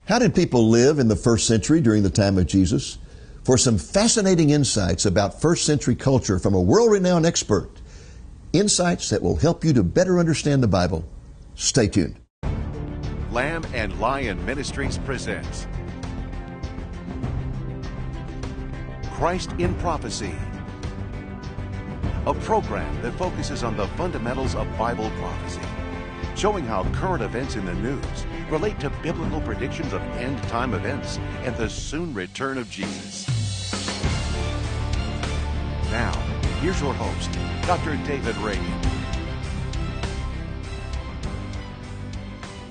How did people live in the first century during the time of Jesus? For some fascinating insights about first century culture from a world-renowned expert, insights that will help you to better understand the Bible. Stay tuned. Lamb and Lion Ministries presents Christ in Prophecy, a program that focuses on the fundamentals of Bible prophecy, showing how current events in the news relate to biblical predictions of end-time events and the soon return of Jesus. Now, here's your host, Dr. David Reagan.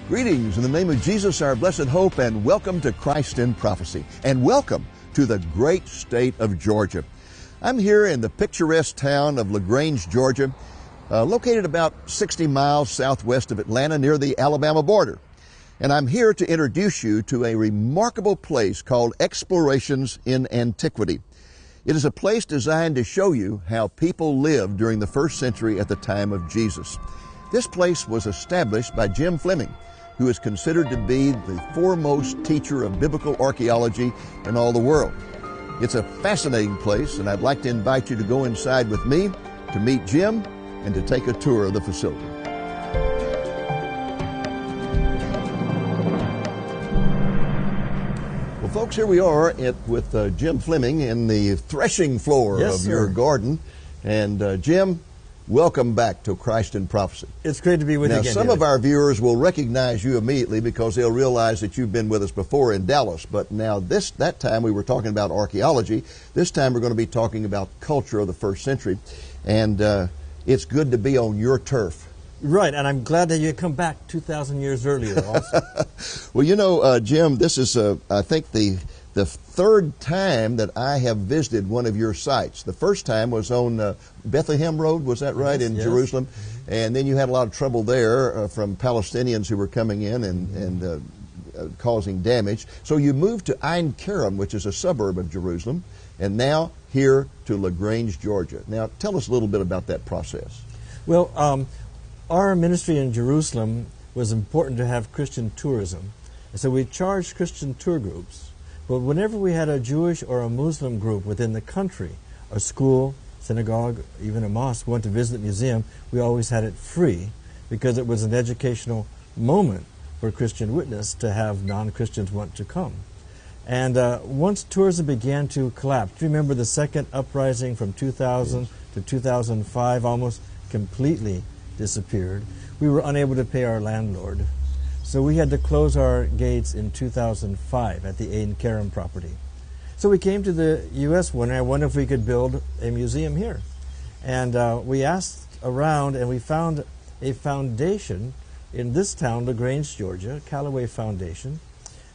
Greetings in the name of Jesus, our blessed hope, and welcome to Christ in Prophecy, and welcome to the great state of Georgia. I'm here in the picturesque town of LaGrange, Georgia, located about 60 miles southwest of Atlanta near the Alabama border. And I'm here to introduce you to a remarkable place called Explorations in Antiquity. It is a place designed to show you how people lived during the first century at the time of Jesus. This place was established by Jim Fleming, who is considered to be the foremost teacher of biblical archaeology in all the world. It's a fascinating place, and I'd like to invite you to go inside with me to meet Jim and to take a tour of the facility. Well, folks, here we are with Jim Fleming in the threshing floor of your garden. And Jim, welcome back to Christ in Prophecy. It's great to be with you again. Now, some of our viewers will recognize you immediately because they'll realize that you've been with us before in Dallas. But now that time we were talking about archaeology. This time we're going to be talking about culture of the first century. And it's good to be on your turf. Right, and I'm glad that you come back 2,000 years earlier also. Well, you know, Jim, this is, I think, the third time that I have visited one of your sites. The first time was on Bethlehem Road, was that right, in Jerusalem? And then you had a lot of trouble there from Palestinians who were coming in and causing damage. So you moved to Ein Kerem, which is a suburb of Jerusalem, and now here to LaGrange, Georgia. Now, tell us a little bit about that process. Well, our ministry in Jerusalem was important to have Christian tourism. And so we charged Christian tour groups. But whenever we had a Jewish or a Muslim group within the country, a school, synagogue, even a mosque, went to visit the museum, we always had it free because it was an educational moment for Christian witness to have non-Christians want to come. And once tourism began to collapse, do you remember the second uprising from 2000 to 2005 almost completely disappeared? We were unable to pay our landlord. So we had to close our gates in 2005 at the Ein Kerem property. So we came to the U.S. one, and I wondered if we could build a museum here. And we asked around, and we found a foundation in this town, LaGrange, Georgia, Callaway Foundation,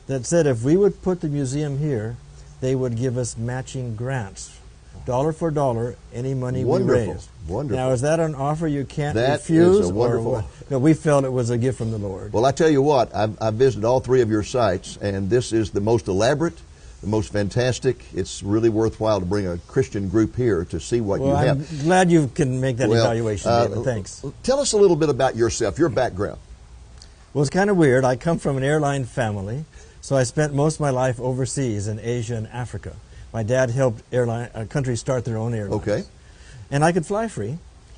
that said if we would put the museum here, they would give us matching grants. Dollar for dollar, any money we raised. Wonderful. Now, is that an offer you can't refuse? That is a wonderful. No, we felt it was a gift from the Lord. Well, I tell you what, I've visited all three of your sites, and this is the most elaborate, the most fantastic. It's really worthwhile to bring a Christian group here to see what you have. I'm glad you can make that evaluation, David. Thanks. Tell us a little bit about yourself, your background. Well, it's kind of weird. I come from an airline family, so I spent most of my life overseas in Asia and Africa. My dad helped countries start their own airlines. Okay. And I could fly free.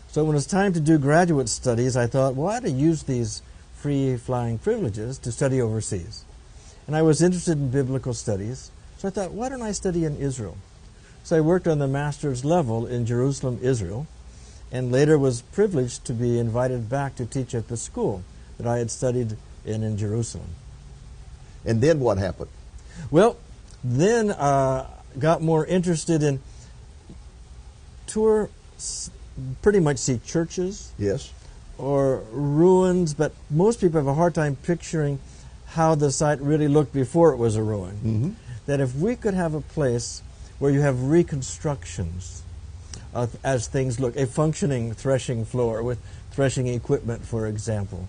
So when it was time to do graduate studies, I thought, well, I ought to use these free flying privileges to study overseas. And I was interested in biblical studies, so I thought, why don't I study in Israel? So I worked on the master's level in Jerusalem, Israel, and later was privileged to be invited back to teach at the school that I had studied in Jerusalem. And then what happened? Well, then got more interested in pretty much see churches. Yes. Or ruins, but most people have a hard time picturing how the site really looked before it was a ruin. Mm-hmm. That if we could have a place where you have reconstructions as things look, a functioning threshing floor with threshing equipment, for example,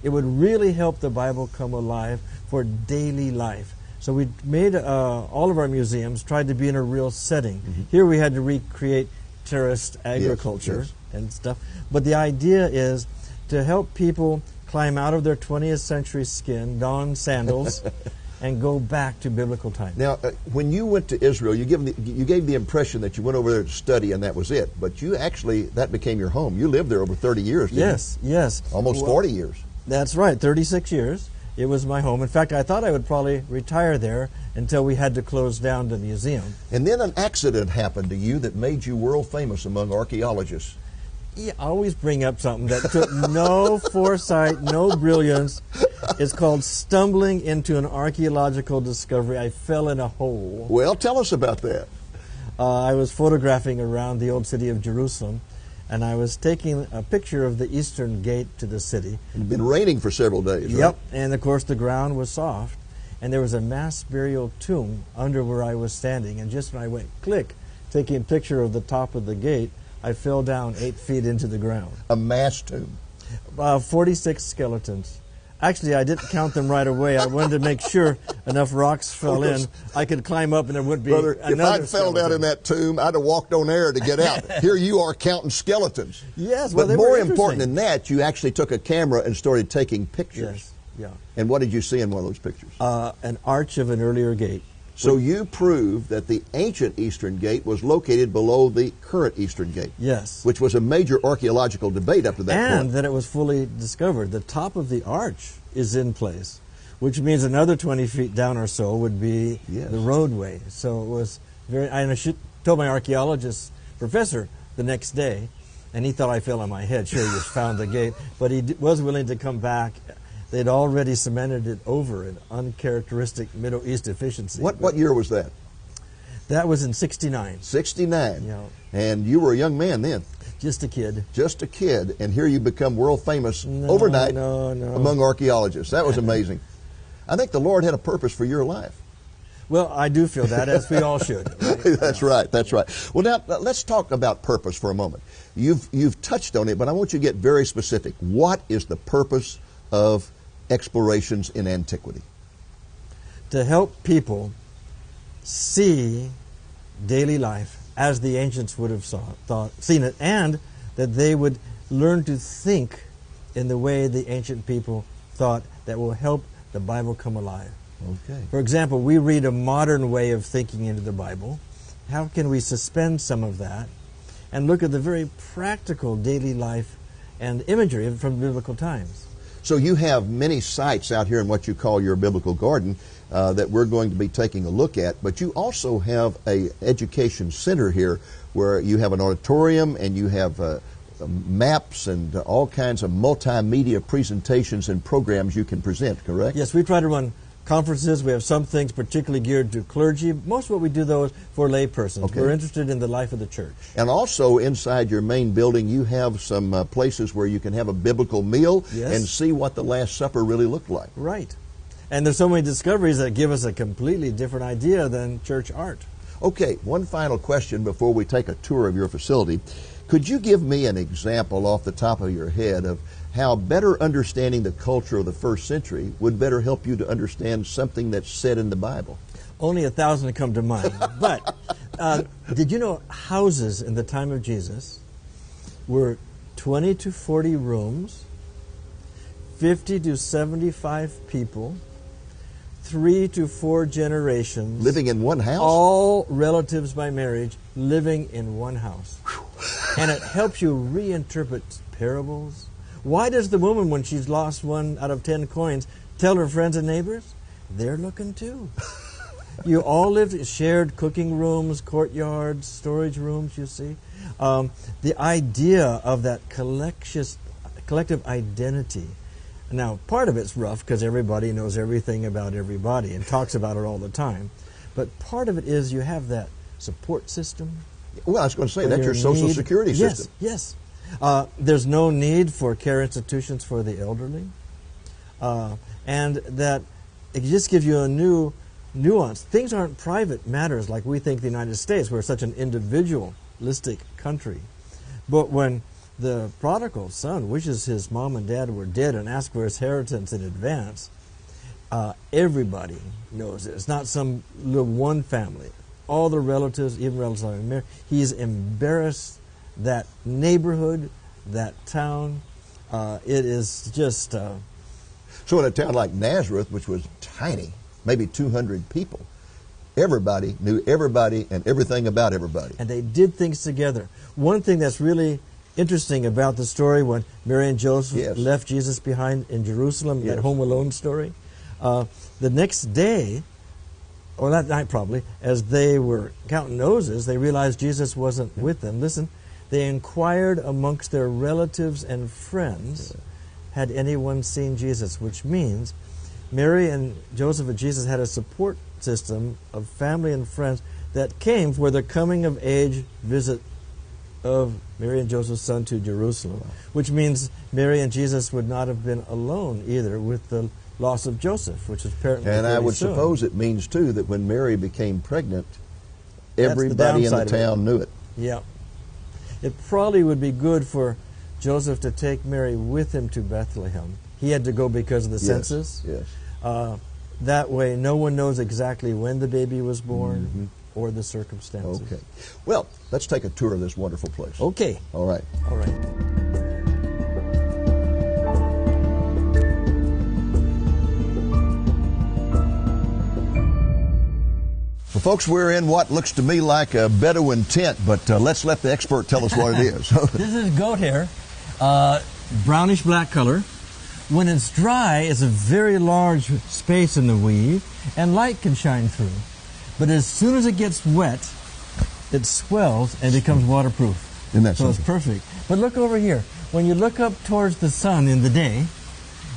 it would really help the Bible come alive for daily life. So we made all of our museums tried to be in a real setting. Mm-hmm. Here we had to recreate terraced agriculture and stuff. But the idea is to help people climb out of their 20th century skin, don sandals, and go back to biblical times. Now, when you went to Israel, you gave the impression that you went over there to study and that was it. But you actually, that became your home. You lived there over 30 years, didn't Yes, you? yes. Almost 40 years. That's right, 36 years. It was my home. In fact, I thought I would probably retire there until we had to close down the museum. And then an accident happened to you that made you world famous among archaeologists. Yeah, I always bring up something that took no foresight, no brilliance. It's called stumbling into an archaeological discovery. I fell in a hole. Well, tell us about that. I was photographing around the old city of Jerusalem, and I was taking a picture of the eastern gate to the city. It had been raining for several days, right? Yep, and of course the ground was soft, and there was a mass burial tomb under where I was standing, and just when I went click, taking a picture of the top of the gate, I fell down 8 feet into the ground. A mass tomb. 46 skeletons. Actually, I didn't count them right away. I wanted to make sure enough rocks fell in. I could climb up and there wouldn't be Brother, another if I'd fell skeleton. down in that tomb, I'd have walked on air to get out. Here you are counting skeletons. Yes, well, but they more were important interesting. than that, you actually took a camera and started taking pictures. Yes, yeah. And what did you see in one of those pictures? An arch of an earlier gate. So you proved that the ancient Eastern Gate was located below the current Eastern Gate. Yes. Which was a major archaeological debate up to that point. And that it was fully discovered. The top of the arch is in place, which means another 20 feet down or so would be Yes. the roadway. So it was very, and I told my archaeologist professor the next day, and he thought I fell on my head. Sure, you found the gate. But he was willing to come back. They'd already cemented it over an uncharacteristic Middle East efficiency. What year was that? That was in 69. 69. Yeah. And you were a young man then. Just a kid. Just a kid, and here you become world famous overnight No. among archaeologists. That was amazing. I think the Lord had a purpose for your life. Well, I do feel that, as we all should. Right? That's right. That's right. Well, now let's talk about purpose for a moment. You've touched on it, but I want you to get very specific. What is the purpose of explorations in antiquity? To help people see daily life as the ancients would have seen it, and that they would learn to think in the way the ancient people thought that will help the Bible come alive. Okay. For example, we read a modern way of thinking into the Bible. How can we suspend some of that and look at the very practical daily life and imagery from biblical times? So you have many sites out here in what you call your biblical garden that we're going to be taking a look at, but you also have a education center here where you have an auditorium and you have maps and all kinds of multimedia presentations and programs you can present, correct? Yes, we try to run conferences. We have some things particularly geared to clergy. Most of what we do, though, is for lay persons. Okay. We're interested in the life of the church. And also inside your main building, you have some places where you can have a biblical meal Yes. and see what the Last Supper really looked like. Right. And there's so many discoveries that give us a completely different idea than church art. Okay, one final question before we take a tour of your facility. Could you give me an example off the top of your head of how better understanding the culture of the first century would better help you to understand something that's said in the Bible? Only 1,000 come to mind. But did you know houses in the time of Jesus were 20 to 40 rooms, 50 to 75 people, 3 to 4 generations. Living in one house? All relatives by marriage living in one house. And it helps you reinterpret parables. Why does the woman, when she's lost 1 out of 10 coins, tell her friends and neighbors? They're looking too. You all lived in shared cooking rooms, courtyards, storage rooms, you see. The idea of that collective identity. Now, part of it's rough because everybody knows everything about everybody and talks about it all the time. But part of it is you have that support system. Well, I was going to say, that's your social security system. Yes. There's no need for care institutions for the elderly. And that it just gives you a new nuance. Things aren't private matters like we think the United States. We're such an individualistic country. But when the prodigal son wishes his mom and dad were dead and asks for his inheritance in advance, everybody knows it. It's not some little one family. All the relatives, even relatives are married. He's embarrassed that neighborhood, that town. It is just... So in a town like Nazareth, which was tiny, maybe 200 people, everybody knew everybody and everything about everybody. And they did things together. One thing that's really interesting about the story when Mary and Joseph left Jesus behind in Jerusalem, that Home Alone story, the next day, or that night probably, as they were counting noses, they realized Jesus wasn't with them. Listen, they inquired amongst their relatives and friends, had anyone seen Jesus, which means Mary and Joseph and Jesus had a support system of family and friends that came for the coming of age visit of Mary and Joseph's son to Jerusalem, which means Mary and Jesus would not have been alone either with the loss of Joseph, which is apparently And I would soon. suppose it means, too, that when Mary became pregnant, everybody in the town knew it. Yeah. It probably would be good for Joseph to take Mary with him to Bethlehem. He had to go because of the census. Yes. That way, no one knows exactly when the baby was born or the circumstances. Okay. Well, let's take a tour of this wonderful place. Okay. All right. All right. Well, folks, we're in what looks to me like a Bedouin tent, but let's let the expert tell us what it is. This is goat hair, brownish black color. When it's dry, it's a very large space in the weave, and light can shine through. But as soon as it gets wet, it swells and becomes waterproof. Isn't that so something? It's perfect. But look over here. When you look up towards the sun in the day,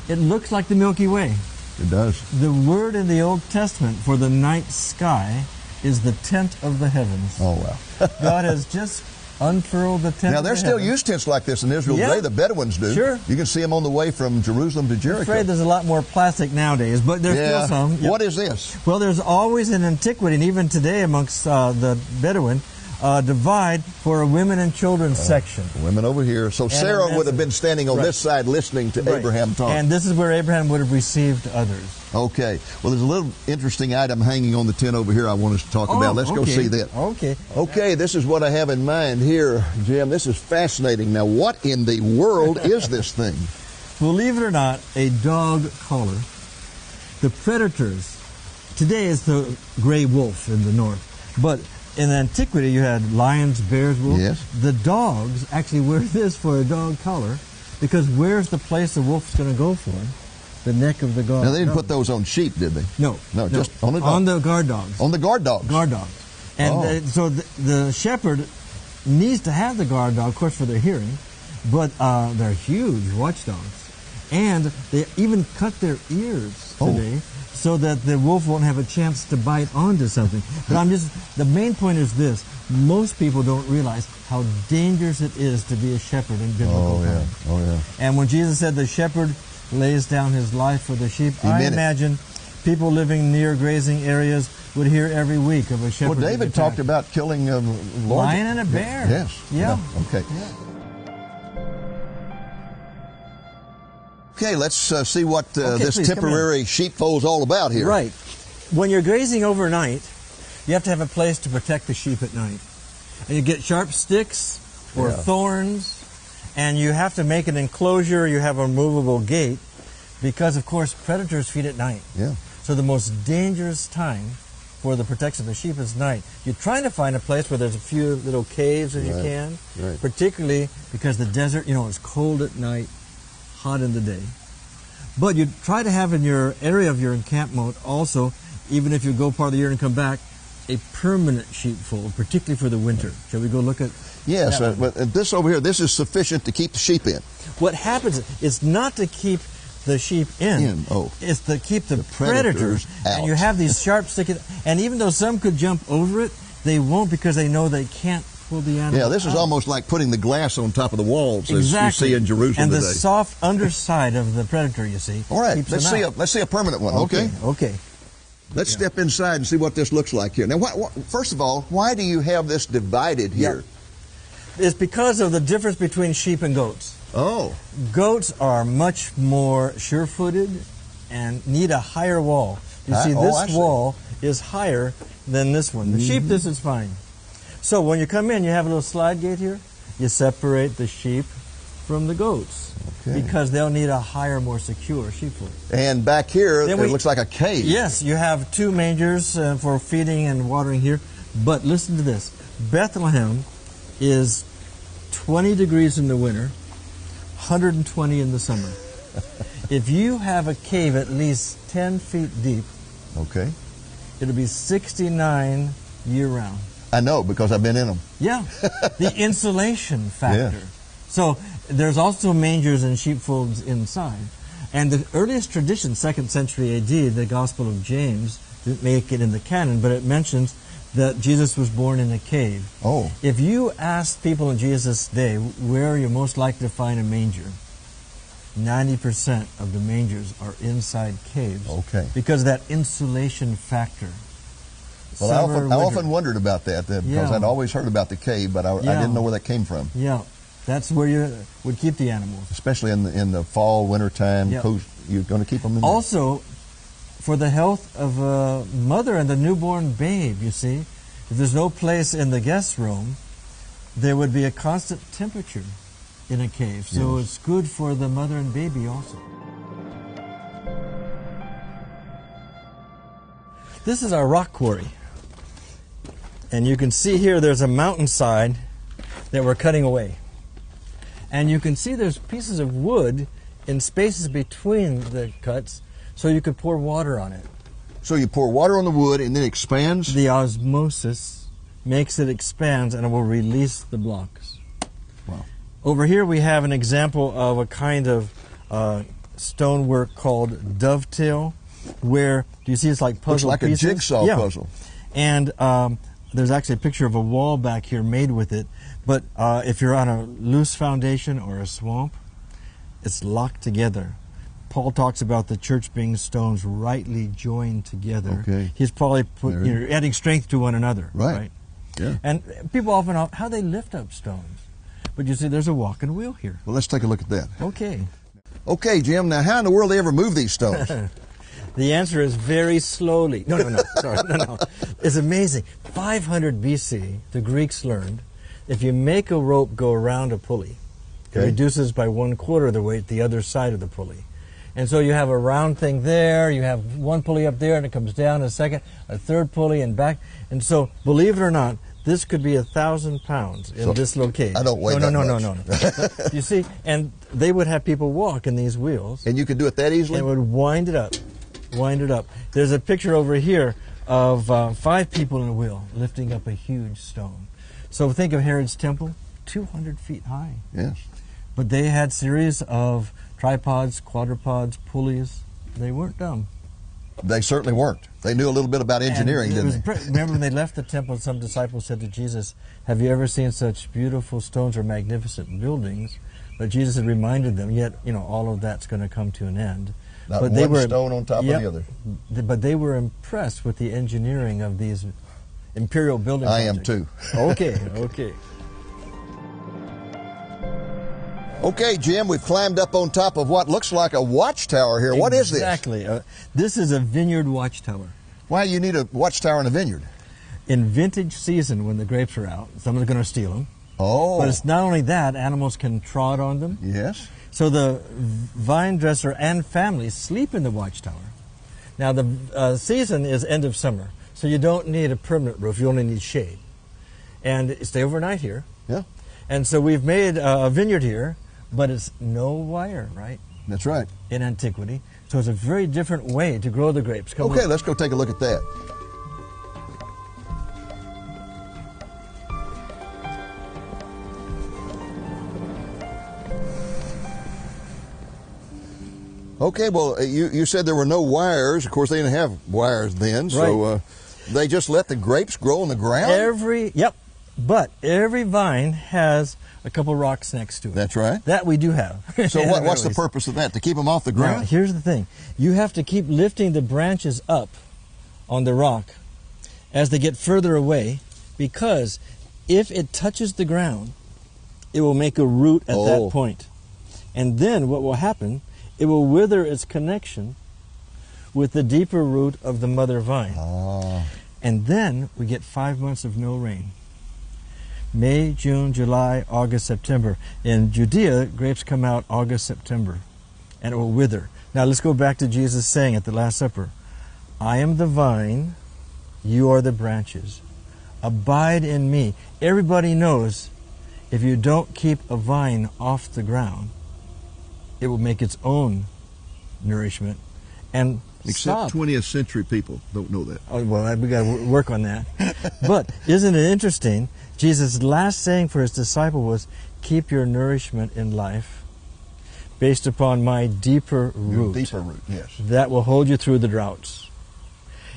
it looks like the Milky Way. It does. The word in the Old Testament for the night sky is the tent of the heavens. Oh, wow. God has just unfurled the tent Now, of they the still heavens. use tents like this in Israel Yeah. today. The Bedouins do. Sure. You can see them on the way from Jerusalem to Jericho. I'm afraid there's a lot more plastic nowadays, but there's still some. Yep. What is this? Well, there's always in Antiquity, and even today amongst the Bedouin, divide for a women and children section. Women over here. So Sarah would have been standing on this side listening to Abraham talk. And this is where Abraham would have received others. Okay. Well, there's a little interesting item hanging on the tent over here I want us to talk about. Let's go see that. Okay. Okay, this is what I have in mind here, Jim. This is fascinating. Now, what in the world is this thing? Believe it or not, a dog collar. The predators, today it's the gray wolf in the north, but in Antiquity you had lions, bears, wolves. Yes. The dogs actually wear this for a dog collar because where's the place the wolf's going to go for? The neck of the dog. Now, they didn't put those on sheep, did they? No. No, just on the dog. On the guard dogs. On the guard dogs. Guard dogs. And so the shepherd needs to have the guard dog, of course, for their hearing, but they're huge watchdogs. And they even cut their ears today so that the wolf won't have a chance to bite onto something. But the main point is this. Most people don't realize how dangerous it is to be a shepherd in biblical times. Oh, yeah. And when Jesus said the shepherd lays down his life for the sheep, I imagine people living near grazing areas would hear every week of a shepherd. Well, David talked about killing a lion and a bear. Yes. Yeah. Okay. Yeah. Okay, let's see what this temporary sheepfold's all about here. Right. When you're grazing overnight, you have to have a place to protect the sheep at night. And you get sharp sticks or thorns, and you have to make an enclosure. You have a movable gate because, of course, predators feed at night. Yeah. So the most dangerous time for the protection of the sheep is night. You're trying to find a place where there's a few little caves as you can, particularly because the desert, it's cold at night, hot in the day. But you try to have in your area of your encampment also, even if you go part of the year and come back, a permanent sheepfold, particularly for the winter. Shall we go look at? Yes, but this over here, this is sufficient to keep the sheep in. What happens is not to keep the sheep in. It's to keep the predators out. And you have these sharp sticky, and even though some could jump over it, they won't because they know they can't pull the animal Yeah, this is out. almost like putting the glass on top of the walls as Exactly. you see in Jerusalem and today. the soft underside of the predator, you see. All right, keeps let's them see a permanent one. out. Okay. Okay. Let's step inside and see what this looks like here. Now, first of all, why do you have this divided here? It's because of the difference between sheep and goats. Oh. Goats are much more sure-footed and need a higher wall. You see, this wall is higher than this one. The sheep, this is fine. So when you come in, you have a little slide gate here. You separate the sheep from the goats. Okay. because they'll need a higher, more secure sheepfold. And back here, Then it looks like a cave. Yes, you have 2 mangers for feeding and watering here. But listen to this. Bethlehem is 20 degrees in the winter, 120 in the summer. If you have a cave at least 10 feet deep, Okay. it'll be 69 year-round. I know, because I've been in them. Yeah, the insulation factor. Yeah. So there's also mangers and sheepfolds inside. And the earliest tradition, 2nd century AD, the Gospel of James, didn't make it in the canon, but it mentions that Jesus was born in a cave. Oh. If you ask people in Jesus' day, where are you most likely to find a manger? 90% of the mangers are inside caves. Okay. Because of that insulation factor. Well, I often wondered about that because Yeah. I'd always heard about the cave, but I Yeah. didn't know where that came from. Yeah, that's where you would keep the animals. Especially in the fall, winter time, Yeah. you're going to keep them in there. Also, for the health of a mother and the newborn babe, you see, if there's no place in the guest room, there would be a constant temperature in a cave. So Yes. it's good for the mother and baby also. This is our rock quarry. And you can see here there's a mountainside that we're cutting away. And you can see there's pieces of wood in spaces between the cuts so you could pour water on it. So you pour water on the wood and then it expands? The osmosis makes it expand and it will release the blocks. Wow. Over here we have an example of a kind of stonework called Dovetail, where, do you see it's like puzzle Looks like pieces? a jigsaw Yeah. puzzle. And there's actually a picture of a wall back here made with it. But if you're on a loose foundation or a swamp, it's locked together. Paul talks about the church being stones rightly joined together. Okay. He's probably adding strength to one another. Right. Yeah. And people often ask how they lift up stones. But you see, there's a walking wheel here. Well, let's take a look at that. Okay. Okay, Jim, now how in the world do they ever move these stones? The answer is very slowly. No. Sorry, no. It's amazing. 500 BC, the Greeks learned, if you make a rope go around a pulley, it reduces by 1/4 the weight the other side of the pulley. And so you have a round thing there, you have one pulley up there, and it comes down a second, a third pulley, and back. And so, believe it or not, this could be 1,000 pounds in this location. I don't weigh that much. No. You see, and they would have people walk in these wheels. And you could do it that easily? And it would wind it up. There's a picture over here of 5 people in a wheel lifting up a huge stone. So think of Herod's temple, 200 feet high. Yes. But they had series of tripods, quadrupods, pulleys. They weren't dumb. They certainly weren't. They knew a little bit about engineering, didn't they? Remember when they left the temple, some disciples said to Jesus, "Have you ever seen such beautiful stones or magnificent buildings?" But Jesus had reminded them, yet, all of that's going to come to an end. Not but one stone on top of the other. But they were impressed with the engineering of these imperial building I am projects. too. Okay. Okay, Jim, we've climbed up on top of what looks like a watchtower here. What is this? Exactly. This is a vineyard watchtower. Why you need a watchtower in a vineyard? In vintage season, when the grapes are out, someone's going to steal them. Oh. But it's not only that, animals can trod on them. Yes. So the vine dresser and family sleep in the watchtower. Now, the season is end of summer, so you don't need a permanent roof. You only need shade. And stay overnight here. Yeah. And so we've made a vineyard here, but it's no wire, right? That's right. In Antiquity. So it's a very different way to grow the grapes. Come Okay, on. let's go take a look at that. Okay, well, you said there were no wires. Of course, they didn't have wires then, so they just let the grapes grow on the ground? But every vine has a couple rocks next to it. That's right. That we do have. So what's the purpose of that? To keep them off the ground? Now, here's the thing. You have to keep lifting the branches up on the rock as they get further away, because if it touches the ground, it will make a root at that point. And then what will happen, it will wither its connection with the deeper root of the mother vine. And then we get 5 months of no rain. May, June, July, August, September. In Judea, grapes come out August, September, and it will wither. Now let's go back to Jesus saying at the Last Supper, I am the vine, you are the branches. Abide in me. Everybody knows if you don't keep a vine off the ground, it will make its own nourishment and Except stop. 20th century people don't know that. Oh, well, we got to work on that. But isn't it interesting? Jesus' last saying for his disciple was, keep your nourishment in life based upon my deeper root. Deeper root, yes. That will hold you through the droughts.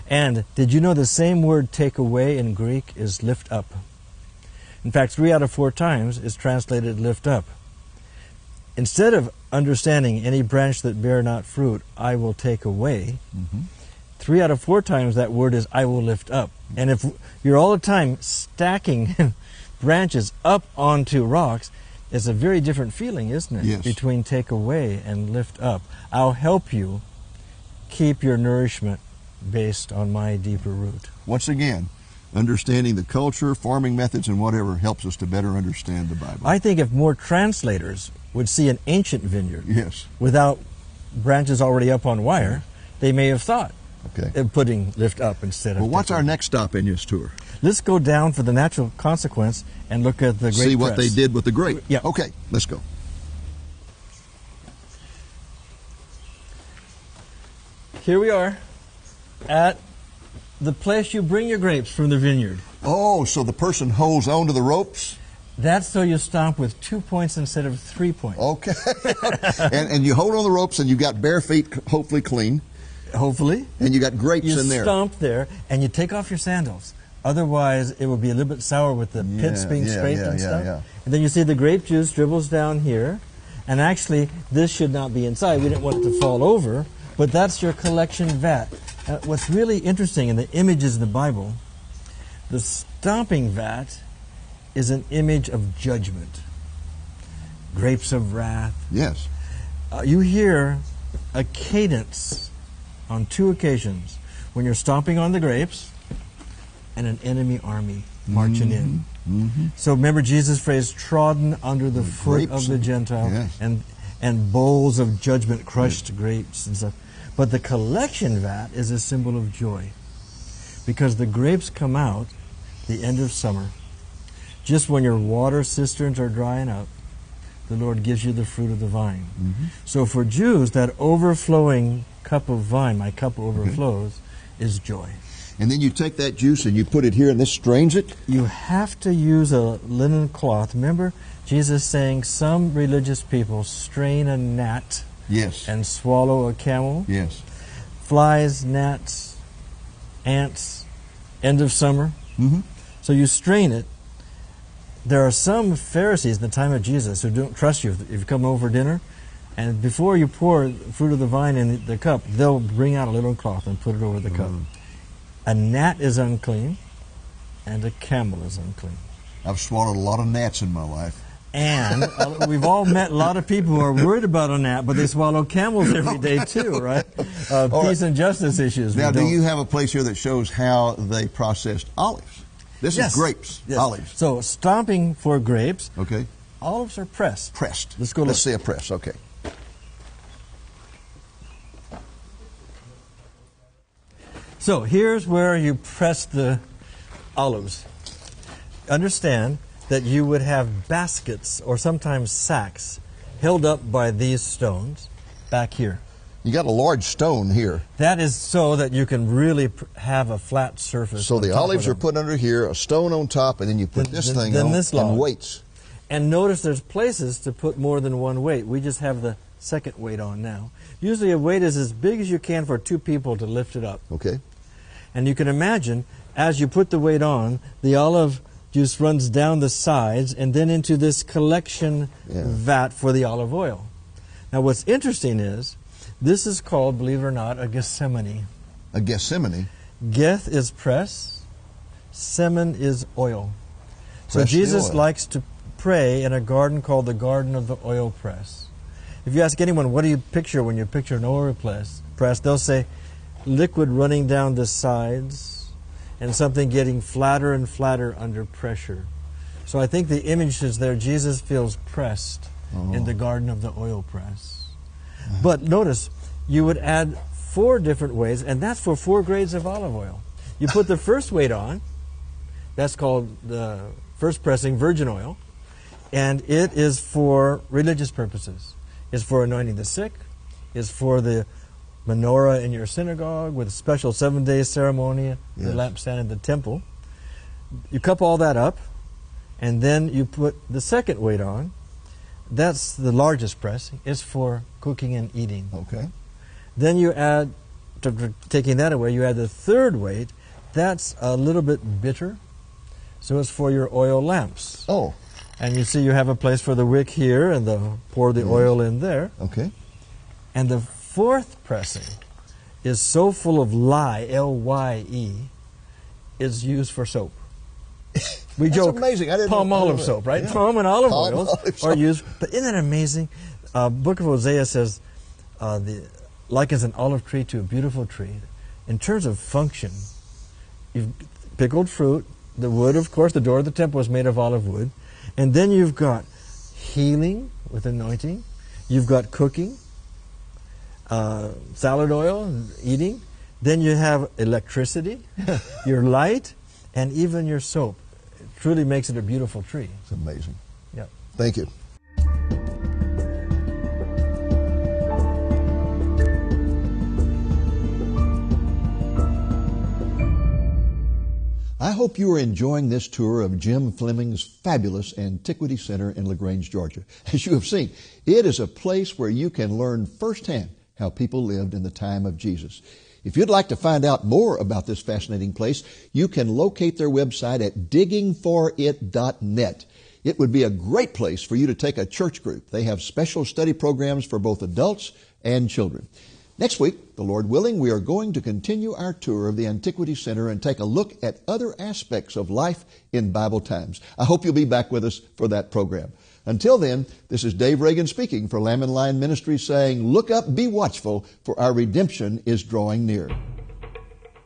And did you know the same word take away in Greek is lift up? In fact, 3 out of 4 times is translated lift up. Instead of understanding any branch that bear not fruit, I will take away, 3 out of 4 times that word is I will lift up. And if you're all the time stacking branches up onto rocks, it's a very different feeling, isn't it? Yes. Between take away and lift up. I'll help you keep your nourishment based on my deeper root. Once again, understanding the culture, farming methods, and whatever helps us to better understand the Bible. I think if more translators would see an ancient vineyard Yes. without branches already up on wire, they may have thought Okay. of putting lift up instead of Well, what's take our away. next stop in this tour? Let's go down for the natural consequence and look at the grape See what press. they did with the grape. Yeah. Okay, let's go. Here we are at the place you bring your grapes from the vineyard. Oh, so the person holds on to the ropes? That's so you stomp with 2 points instead of 3 points. Okay. and you hold on the ropes and you got bare feet, hopefully clean, Hopefully. and you got grapes You in there. stomp there and you take off your sandals. Otherwise, it will be a little bit sour with the pits being scraped and stuff. yeah. And then you see the grape juice dribbles down here. And actually, this should not be inside. We didn't want it to fall over. But that's your collection vat. What's really interesting in the images in the Bible, the stomping vat is an image of judgment. Grapes of wrath. Yes. You hear a cadence on 2 occasions when you're stomping on the grapes and an enemy army marching in. So remember Jesus' phrase, trodden under the foot grapes of the Gentile, yes. and bowls of judgment, crushed grapes and stuff. But the collection vat is a symbol of joy, because the grapes come out the end of summer. Just when your water cisterns are drying up, the Lord gives you the fruit of the vine. So for Jews, that overflowing cup of vine, my cup overflows, is joy. And then you take that juice and you put it here and this strains it? You have to use a linen cloth. Remember Jesus saying some religious people strain a gnat Yes. and swallow a camel? Yes. Flies, gnats, ants, end of summer. Mm-hmm. So you strain it. There are some Pharisees in the time of Jesus who don't trust you if you come over dinner, and before you pour fruit of the vine in the cup, they'll bring out a little cloth and put it over the cup. A gnat is unclean, and a camel is unclean. I've swallowed a lot of gnats in my life. And we've all met a lot of people who are worried about a gnat, but they swallow camels every day too, right? Peace and justice issues. Now, do you have a place here that shows how they processed olives? This is grapes, Yes. olives. So stomping for grapes, Okay. olives are pressed. Pressed. Let's go Let's look. see a press. Okay. So here's where you press the olives. Understand that you would have baskets or sometimes sacks held up by these stones back here. You got a large stone here. That is so that you can really have a flat surface. So on the top of olives are them. put under here, a stone on top, and then you put this thing on this log. and weights. And notice there's places to put more than one weight. We just have the second weight on now. Usually a weight is as big as you can for 2 people to lift it up. Okay. And you can imagine, as you put the weight on, the olive juice runs down the sides and then into this collection vat for the olive oil. Now what's interesting is, this is called, believe it or not, a Gethsemane. A Gethsemane. Geth is press, semen is oil. So Press the Jesus oil. likes to pray in a garden called the Garden of the Oil Press. If you ask anyone, what do you picture when you picture an oil press, they'll say liquid running down the sides and something getting flatter and flatter under pressure. So I think the image is there. Jesus feels pressed in the garden of the oil press. But notice, you would add 4 different weights, and that's for 4 grades of olive oil. You put the first weight on, that's called the first pressing virgin oil, and it is for religious purposes. It's for anointing the sick, it's for the menorah in your synagogue with a special 7-day ceremony, the lampstand in the temple. You cup all that up, and then you put the second weight on. That's the largest press. It's for cooking and eating. Okay. Then you add, taking that away, you add the third weight. That's a little bit bitter, so it's for your oil lamps. Oh. And you see you have a place for the wick here, and pour the oil in there. Okay. And the fourth pressing is so full of lye, L-Y-E, is used for soap. We joke, amazing. I didn't palm know olive soap, right? Yeah. Palm and olive Palm oils olive are soap. used. But isn't that amazing? Book of Hosea says, likens an olive tree to a beautiful tree. In terms of function, you've pickled fruit, the wood, of course, the door of the temple was made of olive wood, and then you've got healing with anointing, you've got cooking, salad oil, eating, then you have electricity, your light, and even your soap. It truly makes it a beautiful tree. It's amazing. Yeah. Thank you. I hope you are enjoying this tour of Jim Fleming's fabulous Antiquity Center in LaGrange, Georgia. As you have seen, it is a place where you can learn firsthand how people lived in the time of Jesus. If you'd like to find out more about this fascinating place, you can locate their website at diggingforit.net. It would be a great place for you to take a church group. They have special study programs for both adults and children. Next week, the Lord willing, we are going to continue our tour of the Antiquity Center and take a look at other aspects of life in Bible times. I hope you'll be back with us for that program. Until then, this is Dave Reagan speaking for Lamb and Lion Ministries saying, look up, be watchful, for our redemption is drawing near.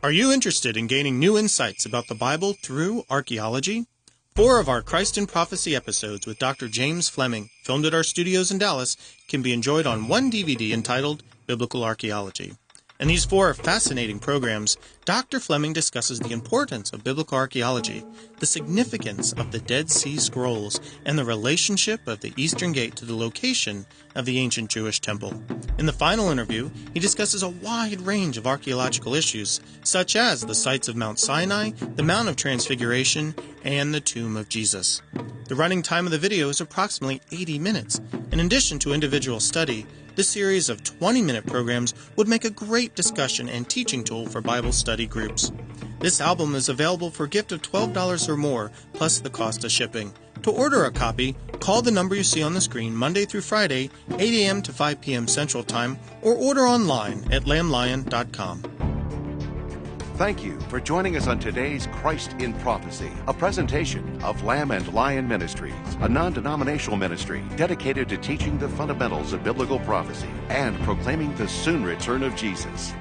Are you interested in gaining new insights about the Bible through archaeology? 4 of our Christ in Prophecy episodes with Dr. James Fleming, filmed at our studios in Dallas, can be enjoyed on one DVD entitled Biblical Archaeology. In these 4 fascinating programs, Dr. Fleming discusses the importance of biblical archaeology, the significance of the Dead Sea Scrolls, and the relationship of the Eastern Gate to the location of the ancient Jewish temple. In the final interview, he discusses a wide range of archaeological issues, such as the sites of Mount Sinai, the Mount of Transfiguration, and the tomb of Jesus. The running time of the video is approximately 80 minutes. In addition to individual study, this series of 20-minute programs would make a great discussion and teaching tool for Bible study groups. This album is available for a gift of $12 or more, plus the cost of shipping. To order a copy, call the number you see on the screen Monday through Friday, 8 a.m. to 5 p.m. Central Time, or order online at lamblion.com. Thank you for joining us on today's Christ in Prophecy, a presentation of Lamb and Lion Ministries, a non-denominational ministry dedicated to teaching the fundamentals of biblical prophecy and proclaiming the soon return of Jesus.